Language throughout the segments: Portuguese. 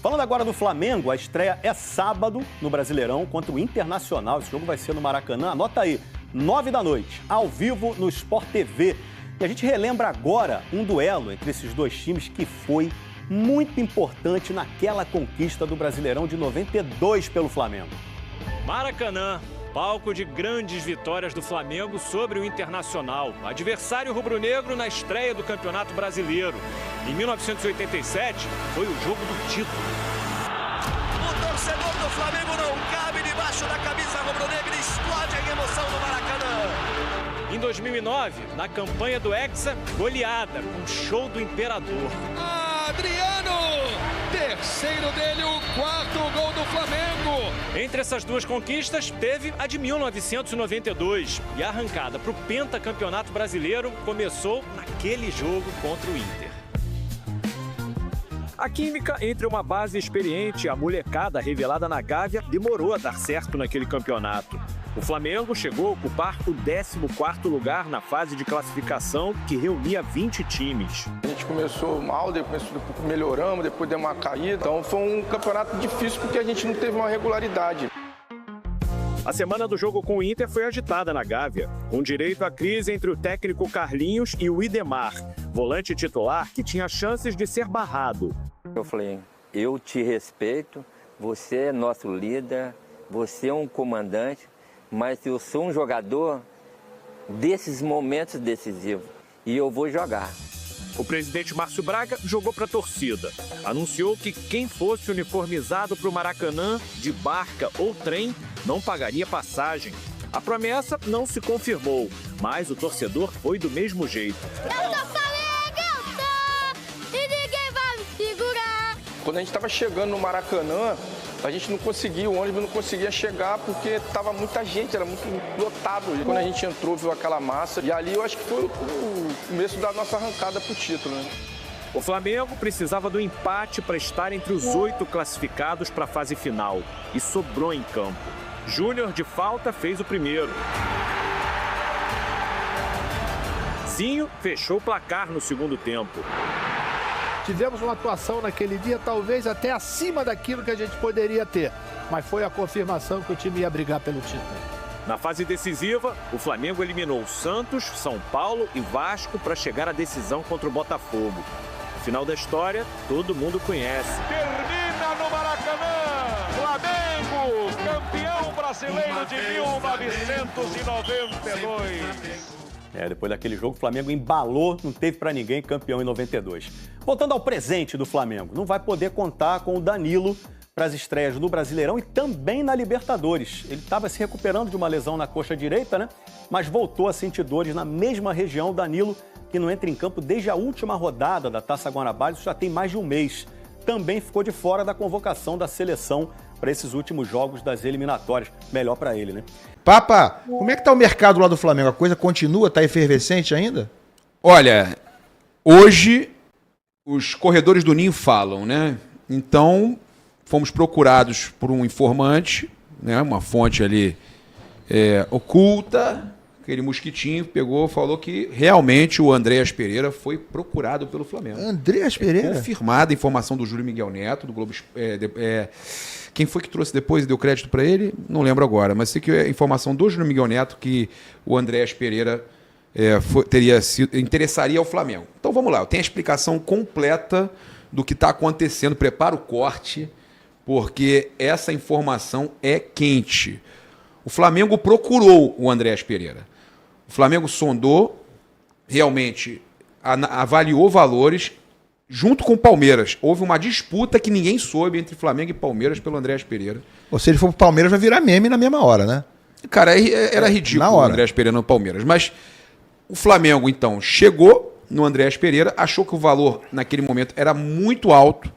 Falando agora do Flamengo, a estreia é sábado no Brasileirão contra o Internacional. Esse jogo vai ser no Maracanã. Anota aí, 21h, ao vivo no Sport TV. E a gente relembra agora um duelo entre esses dois times que foi muito importante naquela conquista do Brasileirão de 92 pelo Flamengo. Maracanã, palco de grandes vitórias do Flamengo sobre o Internacional. Adversário rubro-negro na estreia do Campeonato Brasileiro. Em 1987, foi o jogo do título. O torcedor do Flamengo não cabe debaixo da camisa rubro-negra e explode em emoção no Maracanã. Em 2009, na campanha do Hexa, goleada com show do Imperador. Adriano! Terceiro dele, o quarto gol do Flamengo. Entre essas duas conquistas, teve a de 1992. E a arrancada para o pentacampeonato brasileiro começou naquele jogo contra o Inter. A química entre uma base experiente e a molecada revelada na Gávea demorou a dar certo naquele campeonato. O Flamengo chegou a ocupar o 14º lugar na fase de classificação, que reunia 20 times. A gente começou mal, depois melhoramos, depois deu uma caída. Então foi um campeonato difícil porque a gente não teve uma regularidade. A semana do jogo com o Inter foi agitada na Gávea, com direito à crise entre o técnico Carlinhos e o Idemar, volante titular que tinha chances de ser barrado. Eu falei, eu te respeito, você é nosso líder, você é um comandante, mas eu sou um jogador desses momentos decisivos e eu vou jogar. O presidente Márcio Braga jogou para a torcida. Anunciou que quem fosse uniformizado para o Maracanã, de barca ou trem, não pagaria passagem. A promessa não se confirmou, mas o torcedor foi do mesmo jeito. Eu sou Flamengo, e ninguém vai me segurar. Quando a gente estava chegando no Maracanã, a gente não conseguia, o ônibus não conseguia chegar porque estava muita gente, era muito lotado. E quando a gente entrou, viu aquela massa, e ali eu acho que foi o começo da nossa arrancada para o título, né? O Flamengo precisava do empate para estar entre os 8 classificados para a fase final e sobrou em campo. Júnior de falta fez o primeiro. Zinho fechou o placar no segundo tempo. Tivemos uma atuação naquele dia talvez até acima daquilo que a gente poderia ter, mas foi a confirmação que o time ia brigar pelo título. Na fase decisiva, o Flamengo eliminou Santos, São Paulo e Vasco para chegar à decisão contra o Botafogo. O final da história, todo mundo conhece. Termina no Maracanã. Flamengo, campeão brasileiro de 1992. Depois daquele jogo, o Flamengo embalou, não teve pra ninguém, campeão em 92. Voltando ao presente do Flamengo, não vai poder contar com o Danilo para as estreias no Brasileirão e também na Libertadores. Ele estava se recuperando de uma lesão na coxa direita, né? Mas voltou a sentir dores na mesma região. Danilo, que não entra em campo desde a última rodada da Taça Guanabara, isso já tem mais de um mês. Também ficou de fora da convocação da seleção para esses últimos jogos das eliminatórias. Melhor para ele, né? Papa, como é que tá o mercado lá do Flamengo? A coisa continua? Tá efervescente ainda? Olha, hoje os corredores do Ninho falam, né? Então, fomos procurados por um informante, né? Uma fonte ali oculta. Aquele mosquitinho pegou, falou que realmente o Andréas Pereira foi procurado pelo Flamengo. Andréas Pereira? Confirmada a informação do Júlio Miguel Neto, do Globo. Quem foi que trouxe depois e deu crédito para ele? Não lembro agora, mas sei que é informação do Júlio Miguel Neto que o Andréas Pereira interessaria ao Flamengo. Então vamos lá, tem a explicação completa do que está acontecendo. Prepara o corte, porque essa informação é quente. O Flamengo procurou o Andréas Pereira. O Flamengo sondou, realmente avaliou valores, junto com o Palmeiras. Houve uma disputa que ninguém soube entre Flamengo e Palmeiras pelo Andréas Pereira. Ou se ele for pro Palmeiras, vai virar meme na mesma hora, né? Cara, era ridículo o Andréas Pereira no Palmeiras. Mas o Flamengo, então, chegou no Andréas Pereira, achou que o valor, naquele momento, era muito alto.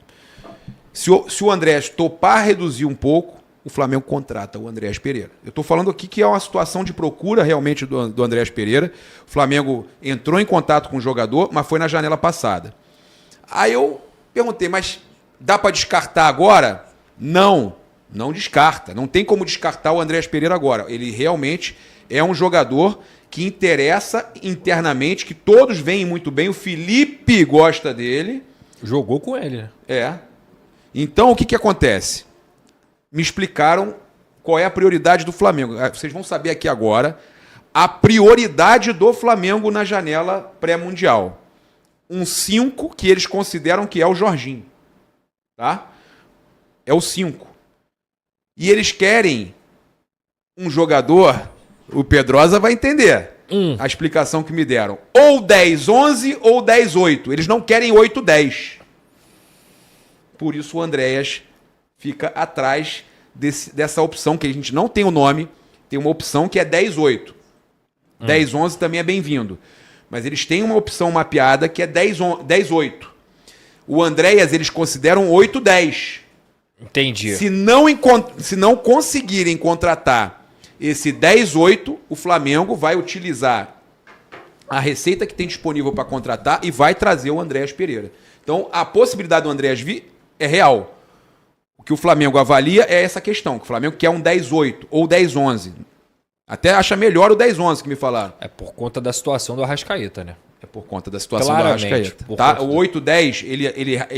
Se o Andréas topar reduzir um pouco, o Flamengo contrata o Andréas Pereira. Eu estou falando aqui que é uma situação de procura realmente do Andréas Pereira. O Flamengo entrou em contato com o jogador, mas foi na janela passada. Aí eu perguntei, mas dá para descartar agora? Não descarta. Não tem como descartar o Andréas Pereira agora. Ele realmente é um jogador que interessa internamente, que todos veem muito bem. O Felipe gosta dele. Jogou com ele, né? É. Então, o que acontece? Me explicaram qual é a prioridade do Flamengo. Vocês vão saber aqui agora a prioridade do Flamengo na janela pré-mundial. Um 5 que eles consideram que é o Jorginho. Tá? É o 5. E eles querem um jogador, o Pedrosa vai entender a explicação que me deram. Ou 10-11 ou 10-8. Eles não querem 8-10. Por isso o Andréas fica atrás dessa opção, que a gente não tem o nome, tem uma opção que é 10-8. 10-11 também é bem-vindo. Mas eles têm uma opção mapeada que é 10-8. O Andréas eles consideram 8-10. Entendi. Se não conseguirem contratar esse 10-8, o Flamengo vai utilizar a receita que tem disponível para contratar e vai trazer o Andréas Pereira. Então, a possibilidade do Andréas vir é real. O que o Flamengo avalia é essa questão, que o Flamengo quer um 10-8 ou 10-11. Até acha melhor o 10-11 que me falaram. É por conta da situação do Arrascaeta, né? É por conta da situação do Arrascaeta. Tá? O 8-10,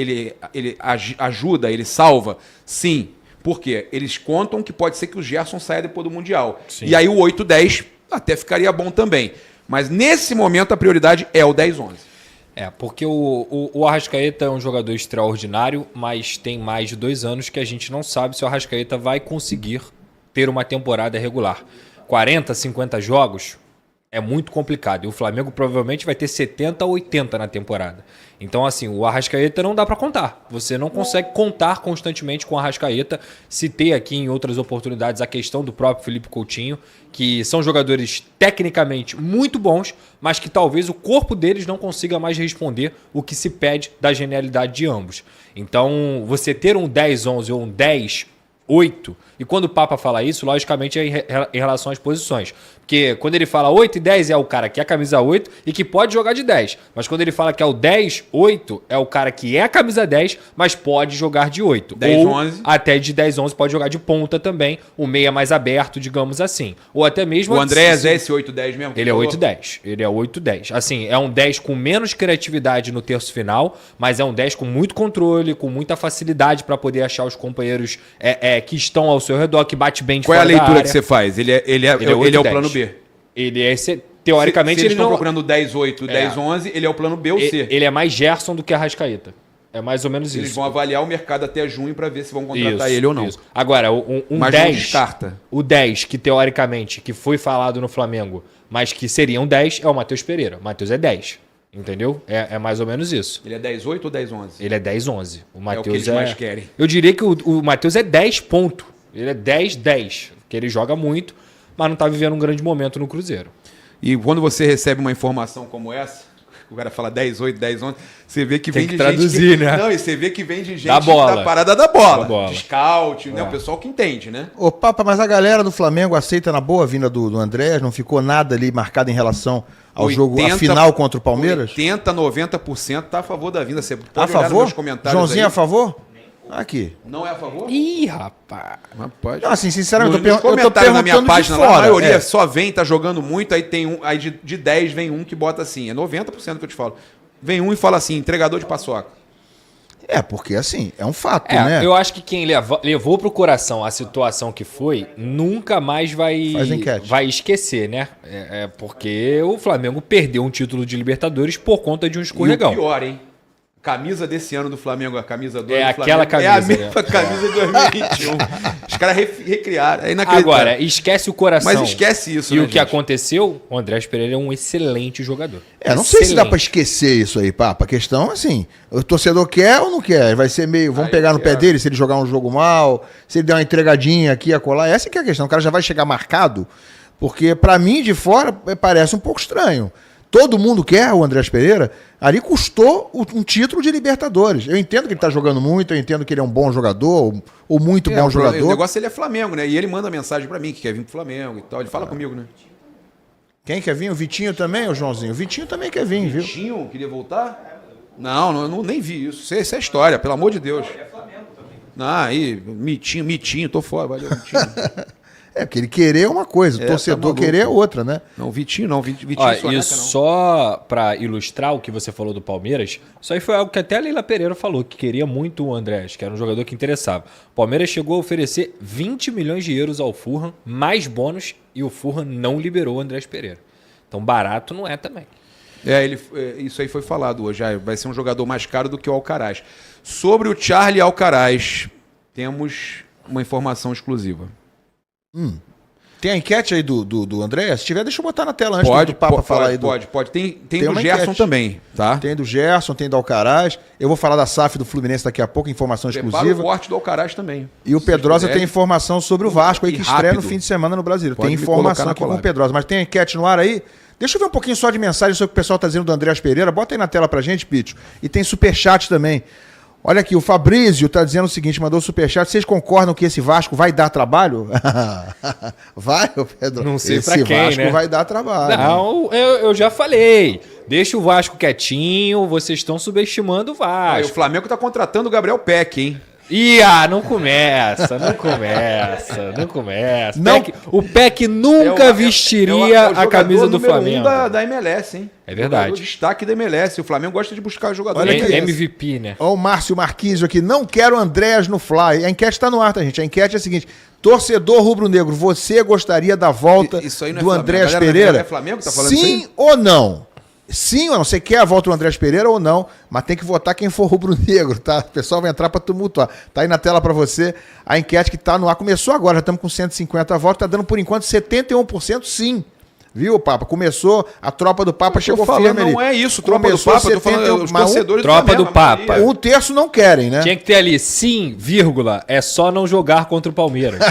ele ajuda, ele salva, sim. Por quê? Eles contam que pode ser que o Gerson saia depois do Mundial. Sim. E aí o 8-10 até ficaria bom também. Mas nesse momento a prioridade é o 10-11. Porque o Arrascaeta é um jogador extraordinário, mas tem mais de 2 anos que a gente não sabe se o Arrascaeta vai conseguir ter uma temporada regular. 40, 50 jogos é muito complicado. E o Flamengo provavelmente vai ter 70 ou 80 na temporada. Então, assim, o Arrascaeta não dá para contar. Você não consegue contar constantemente com o Arrascaeta. Citei aqui em outras oportunidades a questão do próprio Felipe Coutinho, que são jogadores tecnicamente muito bons, mas que talvez o corpo deles não consiga mais responder o que se pede da genialidade de ambos. Então, você ter um 10-11 ou um 10-8, e quando o Papa fala isso, logicamente é em relação às posições. Porque quando ele fala 8 e 10 é o cara que é a camisa 8 e que pode jogar de 10. Mas quando ele fala que é o 10-8, é o cara que é a camisa 10, mas pode jogar de 8. 10-11. Até de 10-11 pode jogar de ponta também, o meia mais aberto, digamos assim. Ou até mesmo... O Andréas é esse 8-10 mesmo? Ele é 8-10. Ele é 8-10. Assim, é um 10 com menos criatividade no terço final, mas é um 10 com muito controle, com muita facilidade para poder achar os companheiros que estão ao seu redor, que bate bem de fora da área. Qual é a leitura que você faz? Ele é o plano B. Ele é, teoricamente, se eles ele não... estão procurando 10-8, 10-11, ele é o plano B ou C. Ele é mais Gerson do que Arrascaeta. É mais ou menos isso. Eles vão avaliar o mercado até junho para ver se vão contratar ele ou não. Isso. Agora, mas 10... não descarta. O 10, que teoricamente, que foi falado no Flamengo, mas que seria um 10, é o Matheus Pereira. O Matheus é 10. Entendeu? É mais ou menos isso. Ele é 10-8 ou 10-11? Ele é 10-11. O Matheus é o que eles mais querem. Eu diria que o Matheus é 10 ponto. Ele é 10-10. Porque ele joga muito, mas não está vivendo um grande momento no Cruzeiro. E quando você recebe uma informação como essa, o cara fala 10-8, 10-11, você vê que tem vem que de traduzir, gente... né? Não, e você vê que vem de gente da parada da bola. De scout, né? O pessoal que entende, né? Ô, Papa, mas a galera do Flamengo aceita na boa a vinda do Andréas? Não ficou nada ali marcado em relação ao jogo, a final contra o Palmeiras? 80, 90% tá a favor da vinda. Você pode a favor? Nos comentários Joãozinho aí. A favor? Aqui. Não é a favor? Ih, rapaz. Mas pode. Não, assim, sinceramente, nos comentários na minha página, lá, a maioria só vem, tá jogando muito, aí tem um, aí de 10 vem um que bota assim, é 90% que eu te falo. Vem um e fala assim, entregador de paçoca. Porque assim, é um fato, né? Eu acho que quem levou pro coração a situação que foi, nunca mais vai esquecer, né? Porque o Flamengo perdeu um título de Libertadores por conta de um escorregão. E o pior, hein? Camisa desse ano do Flamengo, a camisa 2 do Flamengo. Aquela camisa. É a mesma camisa de 2021. Os caras recriaram. É inacreditável. Agora, esquece o coração. Mas esquece isso, E né, o que aconteceu, o Andréas Pereira é um excelente jogador. Não sei se dá pra esquecer isso aí, Papa. A questão, assim, o torcedor quer ou não quer? Vai ser meio... Vamos pegar no pé dele se ele jogar um jogo mal, se ele der uma entregadinha aqui, acolá. Essa que é a questão. O cara já vai chegar marcado, porque pra mim, de fora, parece um pouco estranho. Todo mundo quer o Andréas Pereira. Ali custou um título de Libertadores. Eu entendo que ele está jogando muito, eu entendo que ele é um bom jogador, ou muito bom jogador. O negócio ele é Flamengo, né? E ele manda mensagem para mim que quer vir pro Flamengo e tal. Ele fala comigo, né? Quem quer vir? O Vitinho também, o Joãozinho? O Vitinho também quer vir, viu? Vitinho queria voltar? Não, nem vi isso. Isso é história, pelo amor de Deus. Não, aí, mitinho, tô fora, valeu, mitinho. É, porque ele querer é uma coisa, o torcedor querer é outra, né? Não, Vitinho não, Vitinho E só para ilustrar o que você falou do Palmeiras, isso aí foi algo que até a Leila Pereira falou, que queria muito o Andrés, que era um jogador que interessava. O Palmeiras chegou a oferecer 20 milhões de euros ao Fulham, mais bônus, e o Fulham não liberou o Andrés Pereira. Então barato não é também. Isso aí foi falado hoje, vai ser um jogador mais caro do que o Alcaraz. Sobre o Charlie Alcaraz, temos uma informação exclusiva. Tem a enquete aí do André? Se tiver, deixa eu botar na tela antes do Papa falar aí. Pode. Tem do Gerson também, tá? Tem do Gerson, tem do Alcaraz. Eu vou falar da SAF do Fluminense daqui a pouco, informação exclusiva. O corte do Alcaraz também. E o Pedrosa tem informação sobre o Vasco aí, que estreia no fim de semana no Brasil. Tem informação aqui com o Pedrosa. Mas tem a enquete no ar aí? Deixa eu ver um pouquinho só de mensagem sobre o que o pessoal tá dizendo do Andrés Pereira. Bota aí na tela pra gente, Pítio. E tem superchat também. Olha aqui, o Fabrício tá dizendo o seguinte, mandou o superchat. Vocês concordam que esse Vasco vai dar trabalho? Vai, Pedro? Não sei esse pra quem, Vasco né? vai dar trabalho. Não, eu já falei. Deixa o Vasco quietinho, vocês estão subestimando o Vasco. O Flamengo tá contratando o Gabriel Peck, hein? Não começa. O Peck nunca vestiria a camisa do Flamengo. Da MLS, hein? É verdade. O destaque da MLS. O Flamengo gosta de buscar jogadores. Olha aqui, MVP, né? Olha o Márcio Marquinhos aqui. Não quero Andrés no Fly. A enquete tá no ar, tá, gente? A enquete é a seguinte. Torcedor rubro-negro, você gostaria da volta do Andrés Pereira? É Flamengo, tá falando Sim isso ou não? Sim ou não? Você quer a volta do Andrés Pereira ou não? Mas tem que votar quem for rubro-negro, tá? O pessoal vai entrar pra tumultuar. Tá aí na tela pra você a enquete que tá no ar. Começou agora, já estamos com 150 votos, tá dando por enquanto 71% sim. Viu, Papa? Começou, a tropa do Papa chegou firme ali. Não é isso, tropa do Papa, eu tô falando os torcedores do Tropa do Papa. Um terço não querem, né? Tinha que ter ali, sim, vírgula, é só não jogar contra o Palmeiras.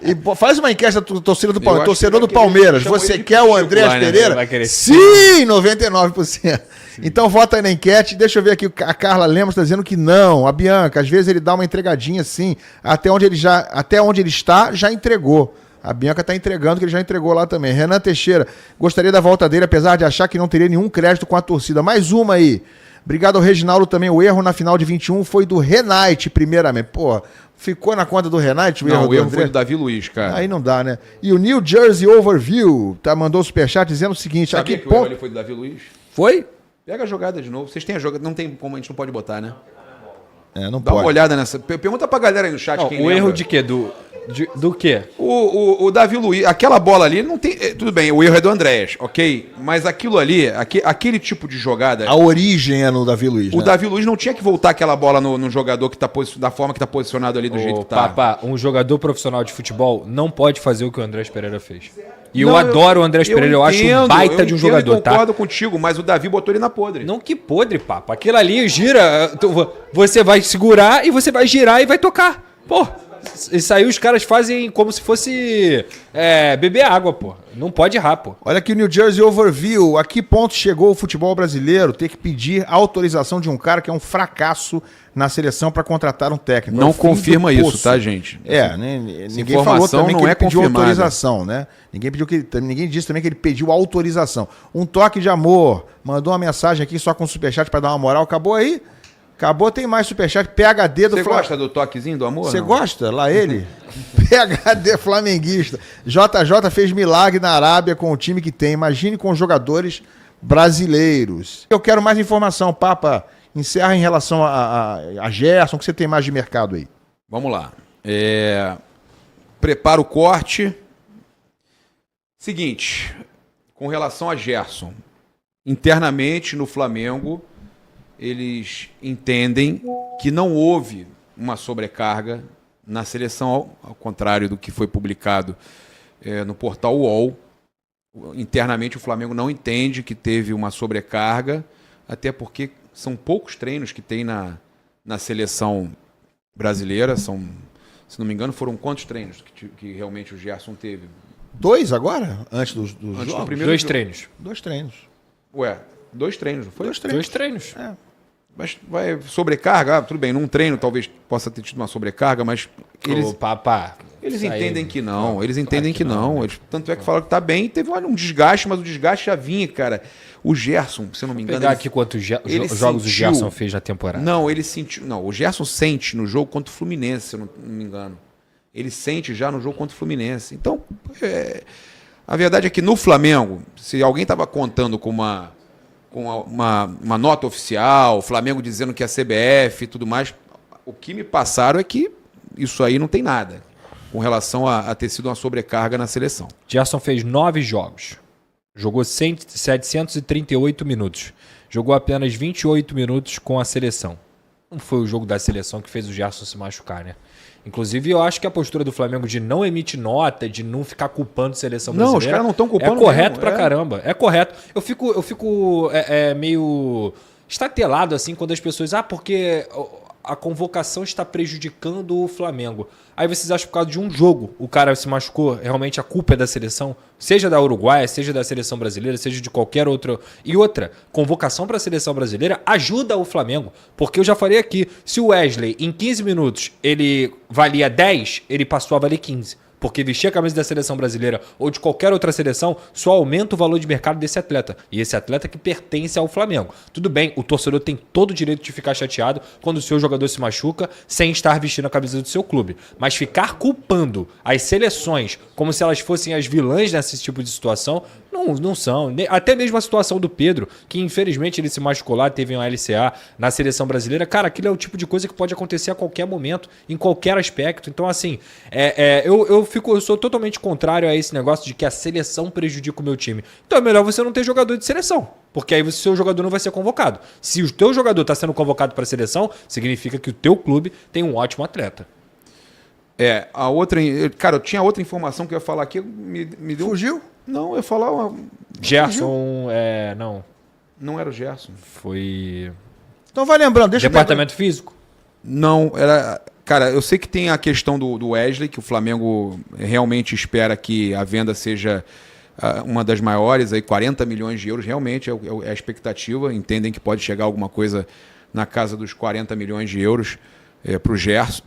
E faz uma enquete da torcida do Palmeiras. Torcedor do Palmeiras, você quer o Andrés Pereira? Sim, 99%. Então vota aí na enquete. Deixa eu ver aqui, a Carla Lemos está dizendo que não. A Bianca, às vezes ele dá uma entregadinha sim. Até onde ele está, já entregou. A Bianca está entregando, que ele já entregou lá também. Renan Teixeira, gostaria da volta dele, apesar de achar que não teria nenhum crédito com a torcida. Mais uma aí. Obrigado ao Reginaldo também. O erro na final de 21 foi do Renate, primeiramente. Pô, ficou na conta do Renate? O erro foi do Davi Luiz, cara. Aí não dá, né? E o New Jersey Overview mandou o superchat dizendo o seguinte. Sabia aqui, que o erro ali foi do Davi Luiz? Foi? Pega a jogada de novo. Vocês têm a jogada, não tem como, a gente não pode botar, né? Não Dá pode. uma olhada nessa. Pergunta pra galera aí no chat quem o lembra. erro de quê? Do quê? O Davi Luiz, aquela bola ali, não tem. Tudo bem, o erro é do Andrés, ok? Mas aquilo ali, aquele tipo de jogada. A origem é no Davi Luiz. O Davi Luiz não tinha que voltar aquela bola no jogador que tá da forma que tá posicionado ali do jeito que tá. Papá, um jogador profissional de futebol não pode fazer o que o Andrés Pereira fez. E eu adoro o Andrés Pereira, eu acho um baita de um jogador, tá? Eu concordo contigo, mas o Davi botou ele na podre. Não que podre, papo. Aquilo ali gira, você vai segurar e você vai girar e vai tocar. Pô, isso aí os caras fazem como se fosse beber água, pô. Não pode errar, pô. Olha aqui o New Jersey Overview. A que ponto chegou o futebol brasileiro ter que pedir a autorização de um cara que é um fracasso na seleção para contratar um técnico? Não confirma isso, tá, gente? Ninguém falou também que ele pediu confirmada. autorização, né? Ninguém disse também que ele pediu autorização. Um toque de amor. Mandou uma mensagem aqui só com superchat para dar uma moral. Acabou aí? Acabou, tem mais superchat. PHD do Flamengo. Você gosta do toquezinho do amor? Você gosta? Lá ele? PHD flamenguista. JJ fez milagre na Arábia com o time que tem. Imagine com jogadores brasileiros. Eu quero mais informação, Papa. Encerra em relação a Gerson, o que você tem mais de mercado aí? Vamos lá. Prepara o corte. Seguinte, com relação a Gerson, internamente no Flamengo, eles entendem que não houve uma sobrecarga na seleção, ao contrário do que foi publicado no portal UOL. Internamente o Flamengo não entende que teve uma sobrecarga, até porque são poucos treinos que tem na seleção brasileira. Se não me engano, foram quantos treinos que realmente o Gerson teve? 2 agora? Antes dos jogos? Do primeiro treinos. 2 treinos. Ué, 2 treinos, não foi? 2 treinos. Mas vai sobrecarga? Tudo bem, num treino talvez possa ter tido uma sobrecarga, mas eles entendem que não. Eles entendem que não. Tanto é que falaram que tá bem. Teve um desgaste, mas o desgaste já vinha, cara. O Gerson, se eu não me engano... Vou pegar aqui quantos jogos o Gerson fez na temporada. Não, ele sentiu... Não, o Gerson sente no jogo contra o Fluminense, se eu não me engano. ele sente já no jogo contra o Fluminense. Então, a verdade é que no Flamengo, se alguém estava contando com uma nota oficial, o Flamengo dizendo que é a CBF e tudo mais, o que me passaram é que isso aí não tem nada com relação a ter sido uma sobrecarga na seleção. Gerson fez 9 jogos, jogou 738 minutos, jogou apenas 28 minutos com a seleção. Não foi o jogo da seleção que fez o Gerson se machucar, né? Inclusive, eu acho que a postura do Flamengo de não emitir nota, de não ficar culpando a seleção brasileira... Não, os caras não estão culpando. É correto pra caramba. É correto. Eu fico meio estatelado assim quando as pessoas... porque a convocação está prejudicando o Flamengo. Aí vocês acham que por causa de um jogo o cara se machucou, realmente a culpa é da seleção? Seja da Uruguai, seja da seleção brasileira, seja de qualquer outra. E outra, convocação para a seleção brasileira ajuda o Flamengo. Porque eu já falei aqui, se o Wesley em 15 minutos ele valia 10, ele passou a valer 15. Porque vestir a camisa da seleção brasileira ou de qualquer outra seleção só aumenta o valor de mercado desse atleta. E esse atleta que pertence ao Flamengo. Tudo bem, o torcedor tem todo o direito de ficar chateado quando o seu jogador se machuca sem estar vestindo a camisa do seu clube. Mas ficar culpando as seleções como se elas fossem as vilãs nesse tipo de situação, não são. Até mesmo a situação do Pedro, que infelizmente ele se machucou lá, teve um LCA na seleção brasileira. Cara, aquilo é o tipo de coisa que pode acontecer a qualquer momento, em qualquer aspecto. Então, assim, eu sou totalmente contrário a esse negócio de que a seleção prejudica o meu time. Então é melhor você não ter jogador de seleção, porque aí o seu jogador não vai ser convocado. Se o teu jogador está sendo convocado para a seleção, significa que o teu clube tem um ótimo atleta. A outra... Cara, eu tinha outra informação que eu ia falar aqui, me deu... Fugiu? Não, eu ia falar uma... Gerson, não. Não era o Gerson. Foi... Então vai lembrando, deixa eu... Departamento físico? Não, era... Cara, eu sei que tem a questão do Wesley, que o Flamengo realmente espera que a venda seja uma das maiores, aí 40 milhões de euros, realmente é a expectativa. Entendem que pode chegar alguma coisa na casa dos 40 milhões de euros para o Gerson,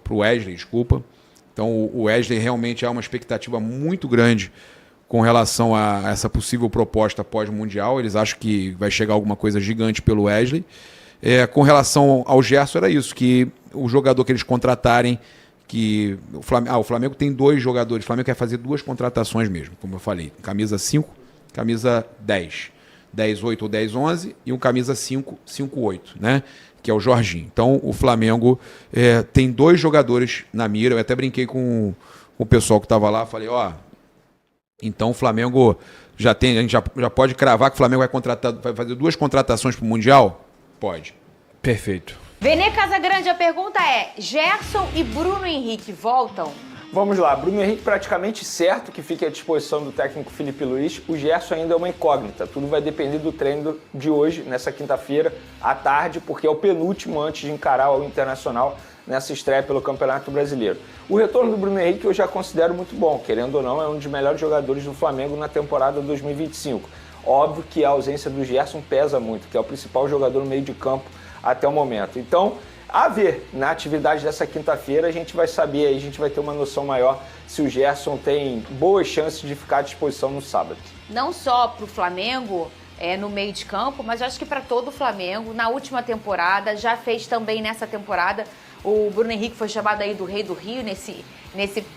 para o Wesley, desculpa. Então o Wesley realmente é uma expectativa muito grande com relação a essa possível proposta pós-mundial. Eles acham que vai chegar alguma coisa gigante pelo Wesley. Com relação ao Gerson, era isso, que o jogador que eles contratarem, que o Flamengo tem 2 jogadores, o Flamengo quer fazer 2 contratações mesmo, como eu falei, camisa 5, camisa 10, 10-8 ou 10-11 e um camisa 5, 5-8, né? Que é o Jorginho. Então o Flamengo tem 2 jogadores na mira. Eu até brinquei com o pessoal que estava lá, falei, então o Flamengo a gente já pode cravar que o Flamengo vai fazer 2 contratações para o Mundial? Pode. Perfeito. Vene Casagrande, a pergunta é: Gerson e Bruno Henrique voltam? Vamos lá, Bruno Henrique praticamente certo que fique à disposição do técnico Felipe Luiz. O Gerson ainda é uma incógnita. Tudo vai depender do treino de hoje, nessa quinta-feira, à tarde, porque é o penúltimo antes de encarar o Internacional nessa estreia pelo Campeonato Brasileiro. O retorno do Bruno Henrique eu já considero muito bom. Querendo ou não, é um dos melhores jogadores do Flamengo na temporada 2025. Óbvio que a ausência do Gerson pesa muito, que é o principal jogador no meio de campo até o momento. Então, a ver, na atividade dessa quinta-feira, a gente vai saber, aí a gente vai ter uma noção maior se o Gerson tem boas chances de ficar à disposição no sábado. Não só para o Flamengo, no meio de campo, mas eu acho que para todo o Flamengo. Na última temporada, já fez também nessa temporada. O Bruno Henrique foi chamado aí do Rei do Rio nesse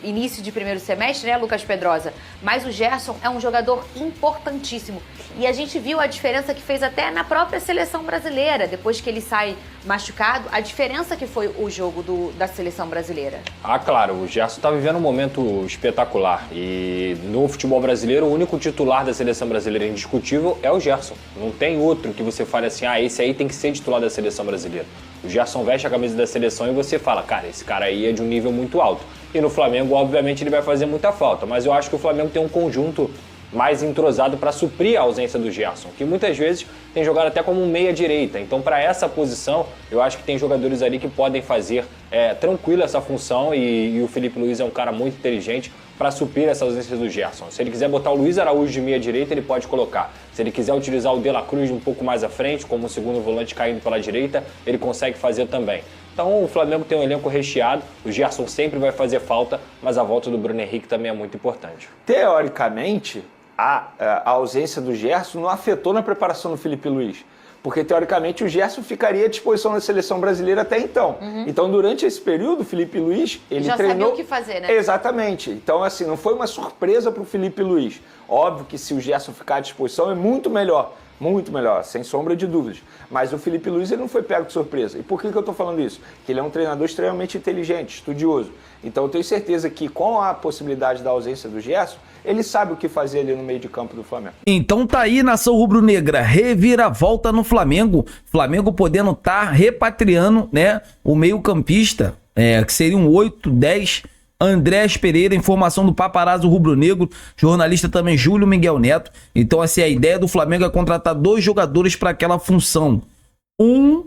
início de primeiro semestre, né, Lucas Pedrosa? Mas o Gerson é um jogador importantíssimo. E a gente viu a diferença que fez até na própria seleção brasileira. Depois que ele sai machucado, a diferença que foi o jogo da seleção brasileira. Claro, o Gerson está vivendo um momento espetacular. E no futebol brasileiro, o único titular da seleção brasileira indiscutível é o Gerson. Não tem outro que você fale assim, esse aí tem que ser titular da seleção brasileira. O Gerson veste a camisa da seleção e você fala, cara, esse cara aí é de um nível muito alto. E no Flamengo, obviamente, ele vai fazer muita falta. Mas eu acho que o Flamengo tem um conjunto mais entrosado para suprir a ausência do Gerson, que muitas vezes tem jogado até como um meia-direita. Então, para essa posição, eu acho que tem jogadores ali que podem fazer tranquilo essa função e o Felipe Luiz é um cara muito inteligente para suprir essa ausência do Gerson. Se ele quiser botar o Luiz Araújo de meia-direita, ele pode colocar. Se ele quiser utilizar o De La Cruz um pouco mais à frente, como o segundo volante caindo pela direita, ele consegue fazer também. Então o Flamengo tem um elenco recheado, o Gerson sempre vai fazer falta, mas a volta do Bruno Henrique também é muito importante. Teoricamente, a ausência do Gerson não afetou na preparação do Felipe Luiz, Porque, teoricamente, o Gerson ficaria à disposição da seleção brasileira até então. Então, durante esse período, o Felipe Luiz, ele já treinou... sabia o que fazer, né? Exatamente. Então, assim, não foi uma surpresa para o Felipe Luiz. Óbvio que se o Gerson ficar à disposição é muito melhor, sem sombra de dúvidas. Mas o Felipe Luiz, ele não foi pego de surpresa. E por que eu estou falando isso? Porque ele é um treinador extremamente inteligente, estudioso. Então, eu tenho certeza que, com a possibilidade da ausência do Gerson, ele sabe o que fazer ali no meio de campo do Flamengo. Então tá aí, nação rubro-negra, reviravolta no Flamengo. Flamengo podendo estar repatriando, né, o meio-campista, que seria um 8-10, Andrés Pereira, informação do Paparazzo Rubro-Negro, jornalista também Júlio Miguel Neto. Então, assim, a ideia do Flamengo é contratar 2 jogadores para aquela função. 1,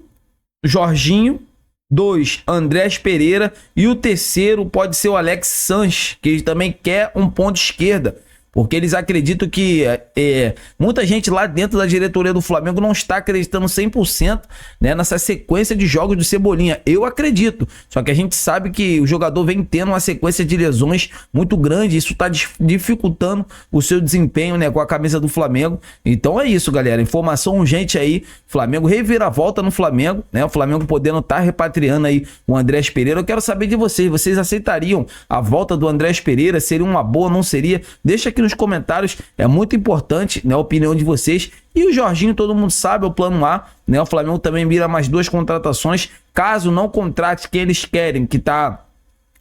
Jorginho, 2, Andrés Pereira, e o terceiro pode ser o Alex Sanches, que também quer um ponto esquerda, porque eles acreditam que muita gente lá dentro da diretoria do Flamengo não está acreditando 100%, né, nessa sequência de jogos do Cebolinha. Eu acredito, só que a gente sabe que o jogador vem tendo uma sequência de lesões muito grande, isso está dificultando o seu desempenho, né, com a camisa do Flamengo. Então é isso, galera, informação urgente aí, Flamengo reviravolta no Flamengo, né, o Flamengo podendo estar repatriando aí o Andrés Pereira. Eu quero saber de vocês aceitariam a volta do Andrés Pereira? Seria uma boa, não seria? Deixa aqui nos comentários, é muito importante, né, a opinião de vocês. E o Jorginho, todo mundo sabe, é o plano A, né, o Flamengo também mira mais 2 contratações, caso não contrate quem eles querem, que tá,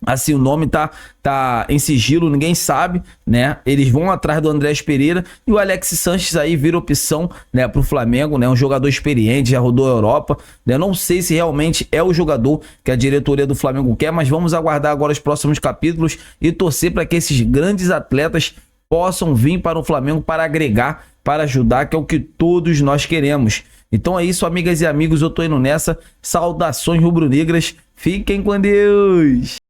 assim, o nome tá em sigilo, ninguém sabe, né, eles vão atrás do Andrés Pereira, e o Alex Sanches aí vira opção, né, pro Flamengo, né, um jogador experiente, já rodou a Europa, né, não sei se realmente é o jogador que a diretoria do Flamengo quer, mas vamos aguardar agora os próximos capítulos e torcer para que esses grandes atletas possam vir para o Flamengo para agregar, para ajudar, que é o que todos nós queremos. Então é isso, amigas e amigos, eu tô indo nessa. Saudações rubro-negras, fiquem com Deus!